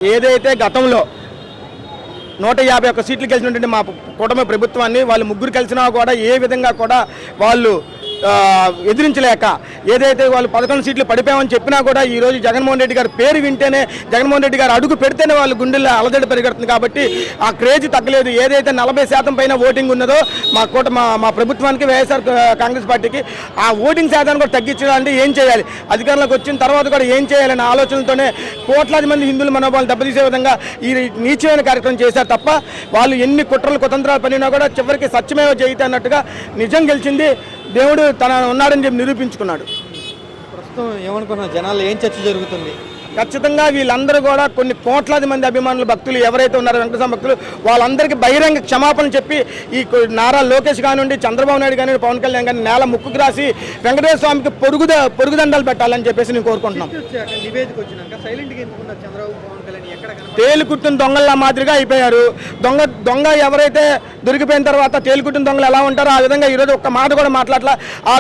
ఏదైతే గతంలో 151 సీట్లు గెలిచినటువంటి మా కూటమి ప్రభుత్వాన్ని వాళ్ళు ముగ్గురు కలిసినా కూడా ఏ విధంగా కూడా వాళ్ళు ఎదిరించలేక ఏదైతే వాళ్ళు 11 సీట్లు పడిపోయామని చెప్పినా కూడా ఈరోజు జగన్మోహన్ రెడ్డి గారి పేరు వింటేనే జగన్మోహన్ రెడ్డి గారు అడుగు పెడితేనే వాళ్ళు గుండెల్లో అలజడి పెరుగుతుంది. కాబట్టి ఆ క్రేజ్ తగ్గలేదు. ఏదైతే 40% పైన ఓటింగ్ ఉన్నదో మా ప్రభుత్వానికి వైఎస్ఆర్ కాంగ్రెస్ పార్టీకి ఆ ఓటింగ్ శాతాన్ని కూడా తగ్గించాలంటే ఏం చేయాలి, అధికారంలోకి వచ్చిన తర్వాత కూడా ఏం చేయాలనే ఆలోచనతోనే కోట్లాది మంది హిందువుల మనోభావాలు దెబ్బతీసే విధంగా ఈ నీచమైన కార్యక్రమం చేశారు తప్ప వాళ్ళు ఎన్ని కుట్రలు కుతంత్రాలు పడినా కూడా చివరికి సత్యమేవ జయితే అన్నట్టుగా నిజం గెలిచింది. దేవుడు తన ఉన్నాడని చెప్పి నిరూపించుకున్నాడు. ప్రస్తుతం ఏమనుకున్నారు జనాలు, ఏం చర్చ జరుగుతుంది? ఖచ్చితంగా వీళ్ళందరూ కూడా కొన్ని కోట్లాది మంది అభిమానులు భక్తులు ఎవరైతే ఉన్నారో వెంకటేశ్వర భక్తులు వాళ్ళందరికీ బహిరంగ క్షమాపణలు చెప్పి ఈ నారా లోకేష్ కానివ్వండి, చంద్రబాబు నాయుడు కానివ్వండి, పవన్ కళ్యాణ్ కానీ నేల ముక్కుకు రాసి వెంకటేశ్వర స్వామికి పొరుగుదండాలు పెట్టాలని చెప్పేసి నేను కోరుకుంటున్నాం. తేలికుట్టిన దొంగల మాదిరిగా అయిపోయారు. దొంగ ఎవరైతే దొరికిపోయిన తర్వాత తేలికుట్టిన దొంగలు ఎలా ఉంటారో ఆ విధంగా ఈరోజు ఒక్క మాట కూడా మాట్లాడలా.